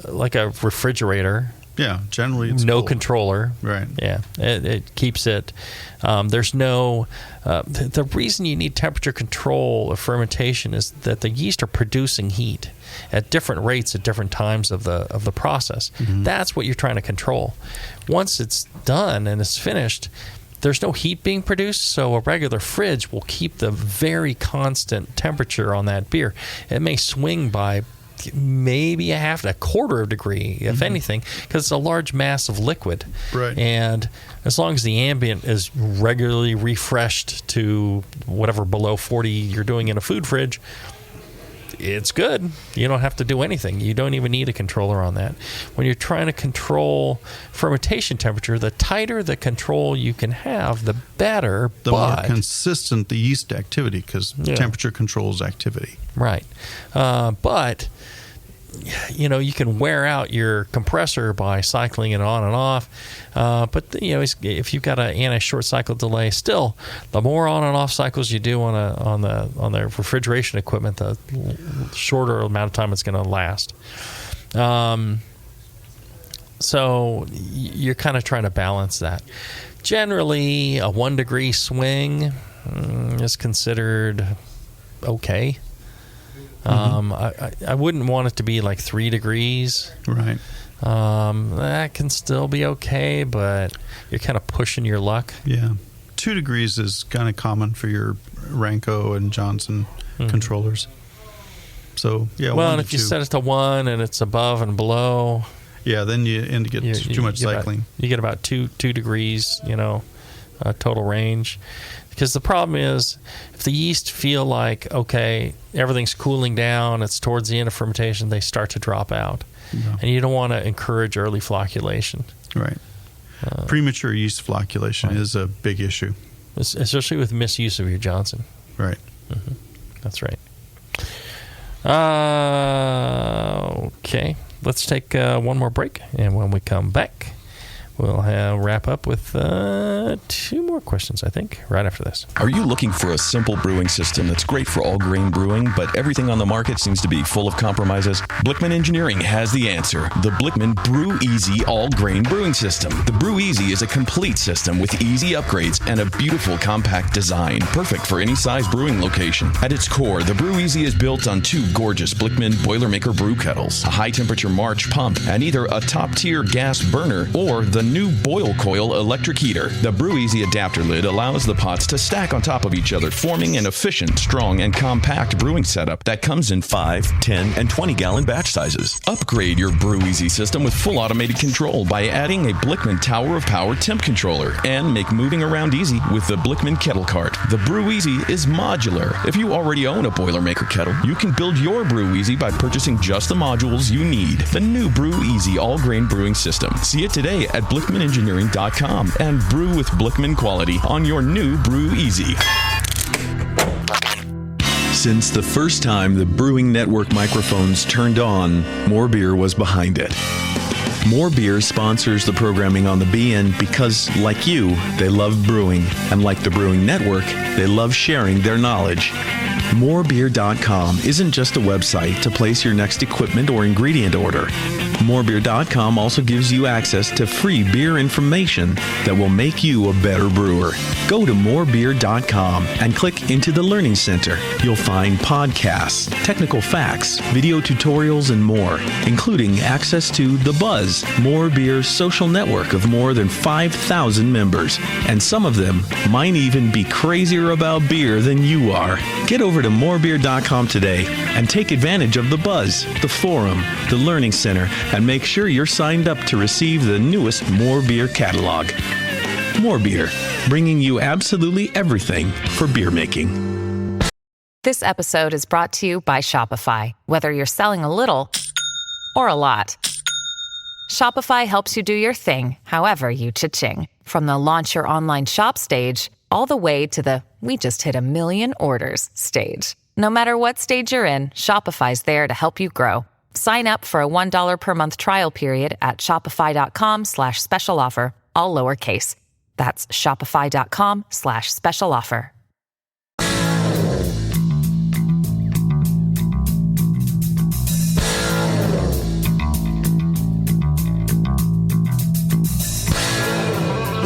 like a refrigerator, generally it's no cold. Controller. Right. Yeah, it keeps it. There's no. The reason you need temperature control of fermentation is that the yeast are producing heat at different rates at different times of the process. Mm-hmm. That's what you're trying to control. Once it's done and it's finished, there's no heat being produced, so a regular fridge will keep the very constant temperature on that beer. It may swing by maybe a quarter of a degree, if anything, because it's a large mass of liquid. Right. And as long as the ambient is regularly refreshed to whatever below 40 you're doing in a food fridge, it's good. You don't have to do anything. You don't even need a controller on that. When you're trying to control fermentation temperature, the tighter the control you can have, the better. The more consistent the yeast activity, because temperature controls activity. Right. But you can wear out your compressor by cycling it on and off. But if you've got an anti-short cycle delay, still the more on and off cycles you do on the refrigeration equipment, the shorter amount of time it's going to last. So you're kind of trying to balance that. Generally, a 1 degree swing is considered okay. I wouldn't want it to be like 3 degrees. Right. That can still be okay, but you're kind of pushing your luck. Yeah. 2 degrees is kind of common for your Ranco and Johnson controllers. So, yeah, well, 1 and to if you 2. set it to 1 and it's above and below, then you end to get too much cycling. You get about 2 degrees, total range. Because the problem is, if the yeast feel like, okay, everything's cooling down, it's towards the end of fermentation, they start to drop out. Yeah. And you don't want to encourage early flocculation. Right. Premature yeast flocculation is a big issue. Especially with misuse of your Johnson. Right. Mm-hmm. That's right. Okay. Let's take one more break. And when we come back, we'll wrap up with 2 more questions, I think, right after this. Are you looking for a simple brewing system that's great for all grain brewing, but everything on the market seems to be full of compromises? Blickman Engineering has the answer. The Blickman Brew Easy All Grain Brewing System. The Brew Easy is a complete system with easy upgrades and a beautiful compact design, perfect for any size brewing location. At its core, the Brew Easy is built on 2 gorgeous Blickman Boilermaker brew kettles, a high-temperature March pump, and either a top-tier gas burner or the new Boil Coil electric heater. The Brew Easy adapter lid allows the pots to stack on top of each other, forming an efficient, strong, and compact brewing setup that comes in 5, 10, and 20-gallon batch sizes. Upgrade your Brew Easy system with full automated control by adding a Blickman Tower of Power temp controller, and make moving around easy with the Blickman Kettle Cart. The Brew Easy is modular. If you already own a Boilermaker kettle, you can build your Brew Easy by purchasing just the modules you need. The new Brew Easy All Grain Brewing System. See it today at BlickmanEngineering.com and brew with Blickman quality on your new Brew Easy. Since the first time the Brewing Network microphones turned on, More Beer was behind it. More Beer sponsors the programming on the BN because, like you, they love brewing. And like the Brewing Network, they love sharing their knowledge. Morebeer.com isn't just a website to place your next equipment or ingredient order. Morebeer.com also gives you access to free beer information that will make you a better brewer. Go to morebeer.com and click into the Learning Center. You'll find podcasts, technical facts, video tutorials, and more, including access to The Buzz, More Beer's social network of more than 5,000 members. And some of them might even be crazier about beer than you are. Get over to morebeer.com today and take advantage of The Buzz, the forum, the Learning Center, and make sure you're signed up to receive the newest More Beer catalog. More Beer, bringing you absolutely everything for beer making. This episode is brought to you by Shopify. Whether you're selling a little or a lot, Shopify helps you do your thing, however you cha-ching. From the launch your online shop stage, all the way to the we just hit 1 million orders stage. No matter what stage you're in, Shopify's there to help you grow. Sign up for a $1 per month trial period at shopify.com/special offer, all lowercase. That's shopify.com/special offer.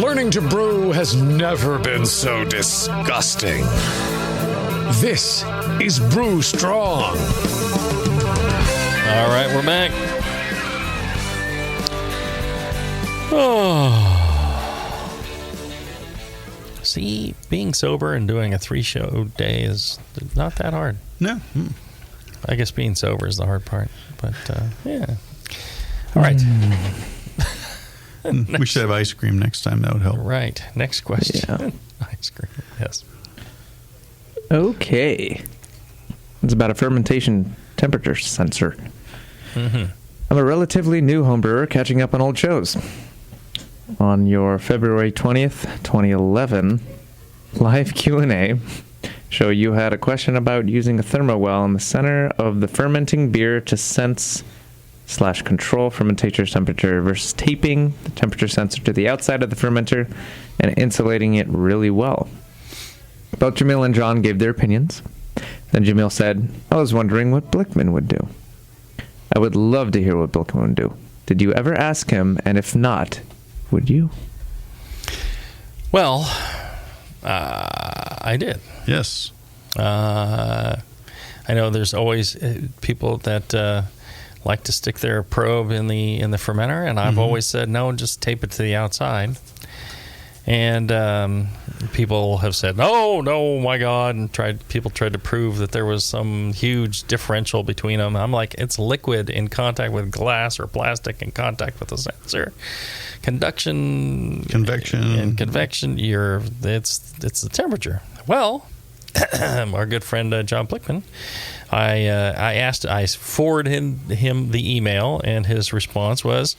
Learning to brew has never been so disgusting. This is Brew Strong. All right, we're back. Oh. See, being sober and doing a 3-show day is not that hard. No. I guess being sober is the hard part. But, yeah. All right. We should have ice cream next time. That would help. Right. Next question. Yeah. Ice cream. Yes. Okay. It's about a fermentation temperature sensor. Mm-hmm. I'm a relatively new homebrewer catching up on old shows. On your February 20th, 2011 live Q&A show, you had a question about using a thermowell in the center of the fermenting beer to sense/control fermentation temperature versus taping the temperature sensor to the outside of the fermenter and insulating it really well. Both Jamil and John gave their opinions. Then Jamil said, I was wondering what Blickman would do. I would love to hear what Blickman would do. Did you ever ask him? And if not, would you? Well, I did. Yes. I know there's always people that like to stick their probe in the fermenter, and I've always said no, just tape it to the outside. And people have said, no, my God, and people tried to prove that there was some huge differential between them. I'm like, it's liquid in contact with glass or plastic in contact with the sensor. Convection, and convection. It's the temperature. Well, our good friend John Blickman, I forwarded him the email, and his response was,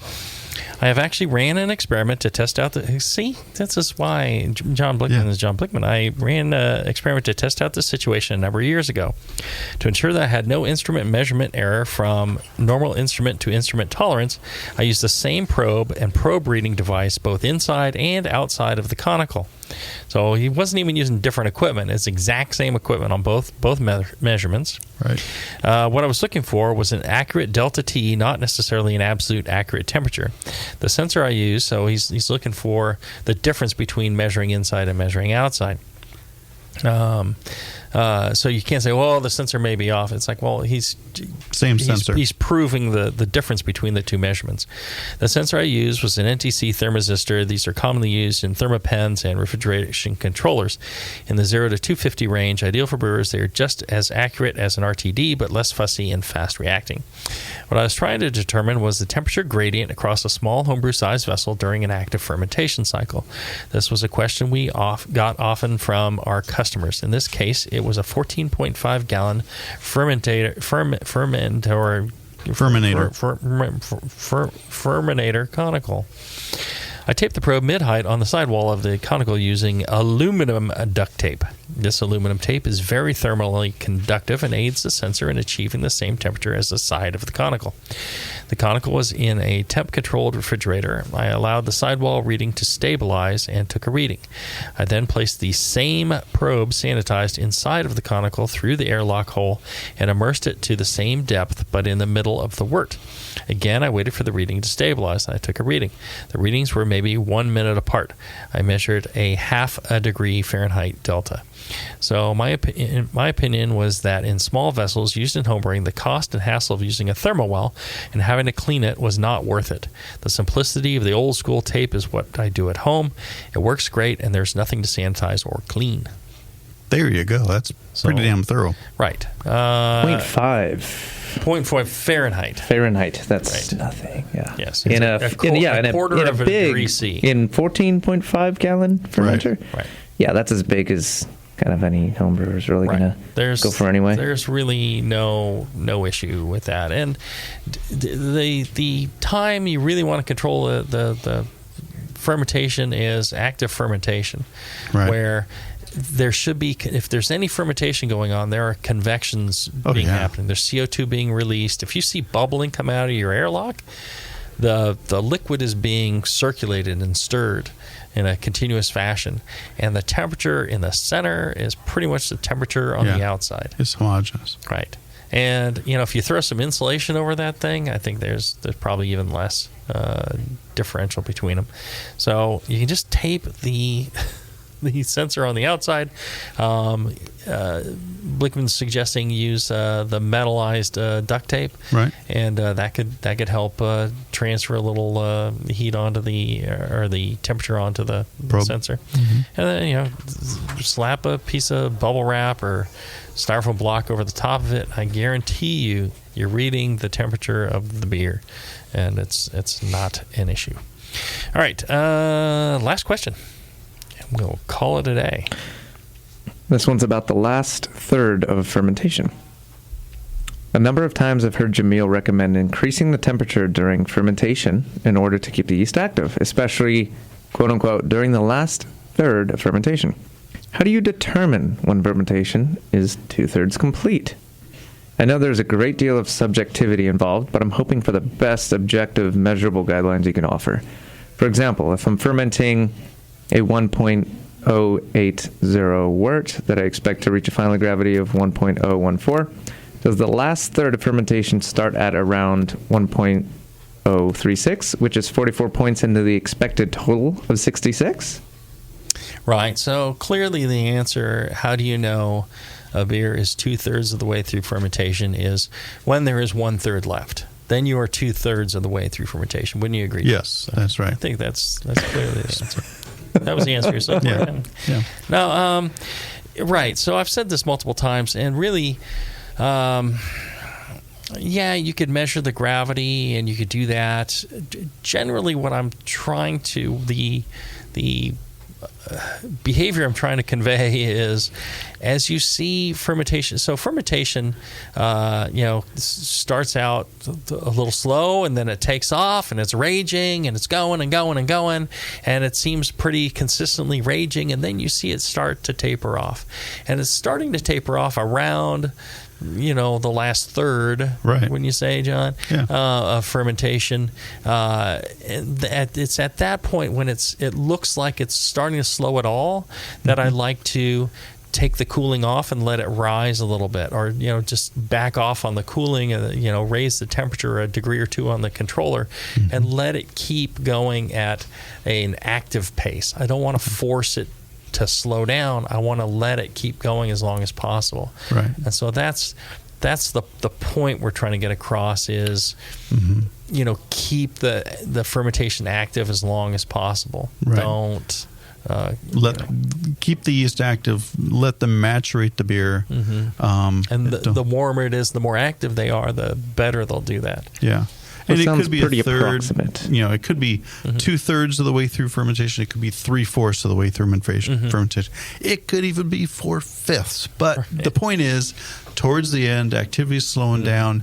I have actually ran an experiment to test out this is why John Blickman is John Blickman. I ran an experiment to test out this situation a number of years ago to ensure that I had no instrument measurement error from normal instrument to instrument tolerance. I used the same probe and probe reading device both inside and outside of the conical. So he wasn't even using different equipment. It's exact same equipment on both measurements. Right. What I was looking for was an accurate delta T, not necessarily an absolute accurate temperature. The sensor I used, so he's looking for the difference between measuring inside and measuring outside. So you can't say, well, the sensor may be off. It's like, well, sensor. He's proving the difference between the two measurements. The sensor I used was an NTC thermistor. These are commonly used in thermopens and refrigeration controllers in the 0 to 250 range. Ideal for brewers, they are just as accurate as an RTD, but less fussy and fast reacting. What I was trying to determine was the temperature gradient across a small homebrew sized vessel during an active fermentation cycle. This was a question we got often from our customers. In this case, it was a 14.5 gallon fermentator conical. I taped the probe mid-height on the sidewall of the conical using aluminum duct tape. This aluminum tape is very thermally conductive and aids the sensor in achieving the same temperature as the side of the conical. The conical was in a temp-controlled refrigerator. I allowed the sidewall reading to stabilize and took a reading. I then placed the same probe sanitized inside of the conical through the airlock hole and immersed it to the same depth but in the middle of the wort. Again, I waited for the reading to stabilize, and I took a reading. The readings were maybe 1 minute apart. I measured a 0.5 degree Fahrenheit delta. So my opinion was that in small vessels used in homebrewing, the cost and hassle of using a thermal well and having to clean it was not worth it. The simplicity of the old school tape is what I do at home. It works great, and there's nothing to sanitize or clean. There you go. That's pretty damn thorough. Right. 0.5. 0.5 Fahrenheit. Fahrenheit. That's nothing. Yeah. Yes. In a quarter of a degree C. In 14.5 gallon fermenter. Right. Yeah, that's as big as kind of any home brewer is really going to go for anyway. There's really no issue with that. And the time you really want to control the fermentation is active fermentation, where there should be, if there's any fermentation going on, there are convections happening. There's CO2 being released. If you see bubbling come out of your airlock, the liquid is being circulated and stirred in a continuous fashion, and the temperature in the center is pretty much the temperature on the outside. It's homogeneous. Right. And if you throw some insulation over that thing, I think there's probably even less differential between them. So you can just tape the sensor on the outside. Blickman's suggesting use the metallized duct tape, right? And that could help transfer a little heat onto the temperature onto the sensor, and then slap a piece of bubble wrap or styrofoam block over the top of it. I guarantee you're reading the temperature of the beer, and it's not an issue. All right, last question. We'll call it a day. This one's about the last third of fermentation. A number of times I've heard Jamil recommend increasing the temperature during fermentation in order to keep the yeast active, especially, quote-unquote, during the last third of fermentation. How do you determine when fermentation is 2/3 complete? I know there's a great deal of subjectivity involved, but I'm hoping for the best objective, measurable guidelines you can offer. For example, if I'm fermenting a 1.080 wort that I expect to reach a final gravity of 1.014, does the last third of fermentation start at around 1.036, which is 44 points into the expected total of 66? Right. So clearly the answer, how do you know a beer is 2/3 of the way through fermentation, is when there is 1/3 left. Then you are 2/3 of the way through fermentation. Wouldn't you agree? Yes, that's right. I think that's clearly the answer. That was the answer. So yeah. Now, right. So I've said this multiple times, and really, you could measure the gravity, and you could do that. Generally, what I'm trying to the behavior I'm trying to convey is, as you see fermentation. So fermentation, starts out a little slow, and then it takes off, and it's raging, and it's going and going and going, and it seems pretty consistently raging, and then you see it start to taper off, and it's starting to taper off around the last third, right? When you say, John, of fermentation, it's at that point when it looks like it's starting to slow at all that I like to take the cooling off and let it rise a little bit, or just back off on the cooling, raise the temperature a degree or two on the controller, and let it keep going at an active pace. I don't want to force it to slow down. I want to let it keep going as long as possible. Right. And so that's the point we're trying to get across is, keep the fermentation active as long as possible. Right. Don't keep the yeast active. Let them macerate the beer. And the warmer it is, the more active they are, the better they'll do that. Yeah. And it could be pretty a third. Approximate. It could be 2/3 of the way through fermentation. It could be 3/4 of the way through fermentation. It could even be 4/5. But the point is, towards the end, activity is slowing down.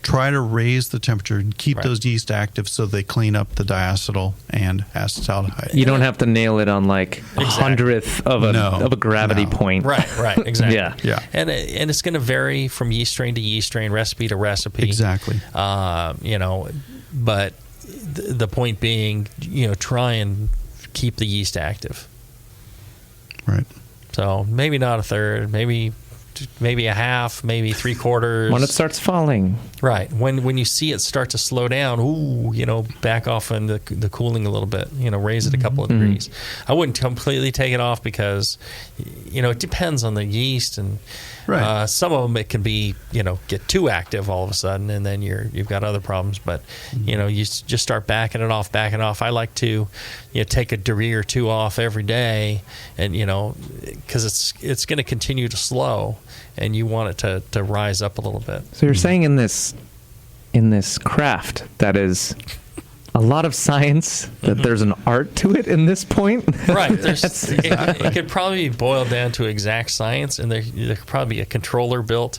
try to raise the temperature and keep those yeast active so they clean up the diacetyl and acetaldehyde. You don't have to nail it on like a hundredth of a gravity point. Right, exactly. Yeah. And it's going to vary from yeast strain to yeast strain, recipe to recipe. Exactly. But the point being, try and keep the yeast active. Right. So maybe not a third, maybe a half, maybe 3/4. When it starts falling. Right. When you see it start to slow down, back off on the cooling a little bit, raise it a couple of degrees. I wouldn't completely take it off because, it depends on the yeast and some of them it can be, get too active all of a sudden and then you've got other problems. But, you just start backing it off. I like to, take a degree or two off every day and, because it's going to continue to slow and you want it to rise up a little bit. So you're saying in this craft that is a lot of science, that there's an art to it in this point? Right. It could probably be boiled down to exact science, and there could probably be a controller built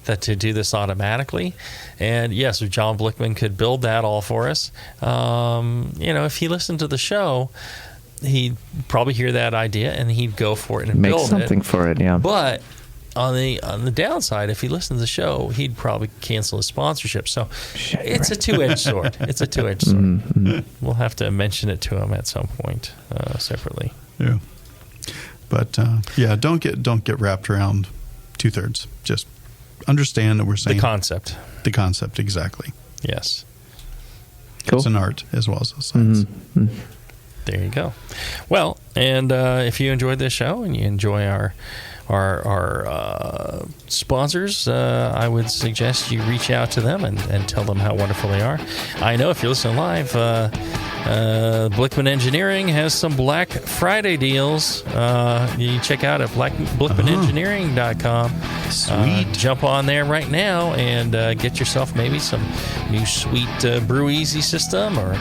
to do this automatically. And yes, John Blickman could build that all for us. If he listened to the show, he'd probably hear that idea and he'd go for it and make build something it. for it, yeah. But on the downside, if he listened to the show, he'd probably cancel his sponsorship. So it's a two-edged sword. It's a two-edged sword. Mm-hmm. We'll have to mention it to him at some point separately. Yeah. But don't get wrapped around 2/3. Just understand that we're saying the concept. The concept, exactly. Yes. Cool. It's an art as well as a science. Mm-hmm. There you go. Well, and if you enjoyed this show and you enjoy our sponsors, I would suggest you reach out to them and tell them how wonderful they are. I know if you're listening live, Blickman Engineering has some Black Friday deals. You check out at blickmanengineering.com. Sweet. Jump on there right now and get yourself maybe some new sweet Brew Easy system or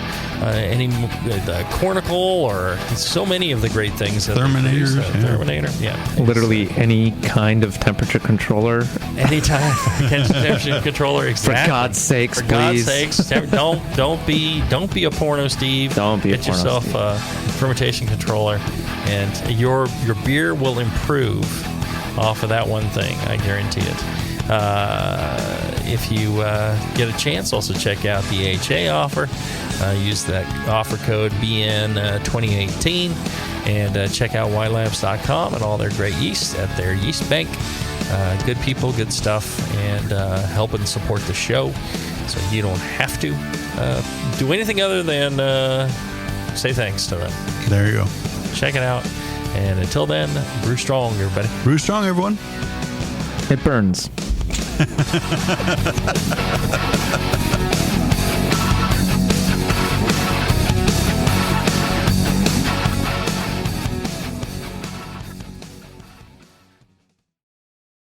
any the Cornicle or so many of the great things. Terminator. Terminator, yeah. Literally any kind of temperature controller. Any type of temperature controller, exactly. For God's sakes, For please. God's sakes, don't be a porno, Steve. Don't be a Get porno, yourself Steve. a fermentation controller, and your beer will improve off of that one thing. I guarantee it. If you get a chance, also check out the HA offer. Use that offer code BN2018 and check out ylabs.com and all their great yeast at their yeast bank. Good people, good stuff, and help and support the show so you don't have to do anything other than say thanks to them. There you go. Check it out. And until then, brew strong, everybody. Brew strong, everyone. It burns.